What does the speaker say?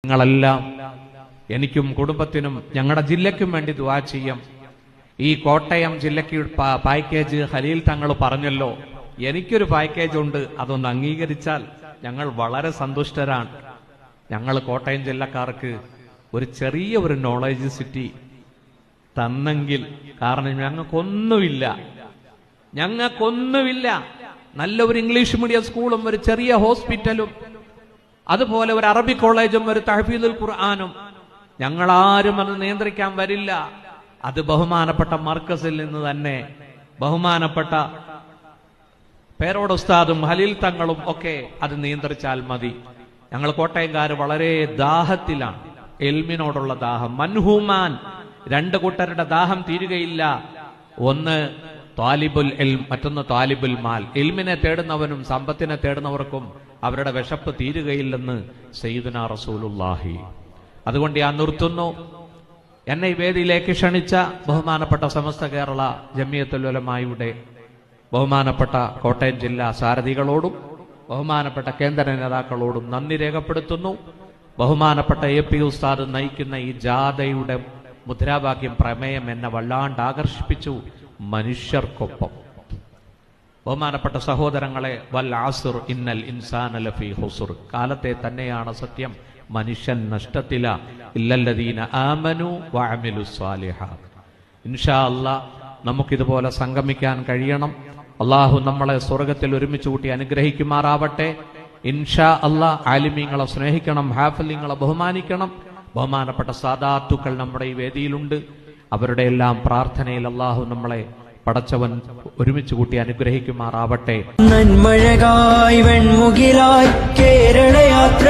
നിങ്ങളെല്ലാം എനിക്കും കുടുംബത്തിനും ഞങ്ങളുടെ ജില്ലയ്ക്കും വേണ്ടി ദുആ ചെയ്യാം. ഈ കോട്ടയം ജില്ലയ്ക്ക് പാക്കേജ് ഖലീൽ തങ്ങൾ പറഞ്ഞല്ലോ, എനിക്കൊരു പാക്കേജ് ഉണ്ട്, അതൊന്ന് അംഗീകരിച്ചാൽ ഞങ്ങൾ വളരെ സന്തുഷ്ടരാണ്. ഞങ്ങൾ കോട്ടയം ജില്ലക്കാർക്ക് ഒരു ചെറിയ ഒരു നോളേജ് സിറ്റി തന്നെങ്കിൽ, കാരണം ഞങ്ങൾക്കൊന്നുമില്ല. നല്ല ഒരു ഇംഗ്ലീഷ് മീഡിയം സ്കൂളും ഒരു ചെറിയ ഹോസ്പിറ്റലും അതുപോലെ ഒരു അറബി കോളേജും ഒരു തഹ്ഫീദുൽ ഖുർആനും ഞങ്ങളാരും അത് നിയന്ത്രിക്കാൻ വരില്ല. അത് ബഹുമാനപ്പെട്ട മർക്കസിൽ നിന്ന് തന്നെ ബഹുമാനപ്പെട്ട പേരോട് ഉസ്താദും ഖലീൽ തങ്ങളും ഒക്കെ അത് നിയന്ത്രിച്ചാൽ മതി. ഞങ്ങൾ കോട്ടയംകാർ വളരെ ദാഹത്തിലാണ്, ഇൽമിനോടുള്ള ദാഹം. മൻഹൂമാൻ, രണ്ട് കൂട്ടരുടെ ദാഹം തീരുകയില്ല. ഒന്ന് താലിബുൽ ഇൽം, മറ്റൊന്ന് താലിബുൽ മാൽ. ഇൽമിനെ തേടുന്നവനും സമ്പത്തിനെ തേടുന്നവർക്കും അവരുടെ വിശപ്പ് തീരുകയില്ലെന്ന് സയ്യിദുനാ റസൂലുള്ളാഹി. അതുകൊണ്ട് ഞാൻ നിർത്തുന്നു. എന്നെ ഈ വേദിയിലേക്ക് ക്ഷണിച്ച ബഹുമാനപ്പെട്ട സമസ്ത കേരള ജമിയത്തുൽ ഉലമായുടെ ബഹുമാനപ്പെട്ട കോട്ടയം ജില്ലാ സാരഥികളോടും ബഹുമാനപ്പെട്ട കേന്ദ്ര നേതാക്കളോടും നന്ദി രേഖപ്പെടുത്തുന്നു. ബഹുമാനപ്പെട്ട AP ഉസ്താദ് നയിക്കുന്ന ഈ ജാഥയുടെ മുദ്രാവാക്യം, പ്രമേയം എന്നെ വല്ലാണ്ട് ആകർഷിപ്പിച്ചു. മനുഷ്യർക്കൊപ്പം. ബഹുമാനപ്പെട്ട സഹോദരങ്ങളെ, വൽ അസ്ർ ഇന്നൽ ഇൻസാന ലഫീ ഖുസ്ർ, കാലത്തെ തന്നെയാണ് സത്യം, മനുഷ്യൻ നഷ്ടത്തില, ഇല്ലല്ലദീന ആമനു വഅമിലുസ് സാലിഹാത്ത്. ഇൻഷാ അല്ലാഹ് നമുക്കിതുപോലെ സംഗമിക്കാൻ കഴിയണം. അള്ളാഹു നമ്മളെ സ്വർഗത്തിൽ ഒരുമിച്ച് കൂട്ടി അനുഗ്രഹിക്കുമാറാവട്ടെ. ഇൻഷാ അല്ലാഹ് ആലിമീങ്ങളെ സ്നേഹിക്കണം, ഹാഫിലിങ്ങളെ ബഹുമാനിക്കണം. ബഹുമാനപ്പെട്ട സാദാത്തുക്കൾ നമ്മുടെ ഈ വേദിയിലുണ്ട്. അവരുടെ എല്ലാം പ്രാർത്ഥനയിൽ അള്ളാഹു നമ്മളെ പടച്ചവൻ ഒരുമിച്ച് കൂട്ടി അനുഗ്രഹിക്കുമാറാവട്ടെ. നന്മഴകായി വെൺമുകിലായി കേരള യാത്ര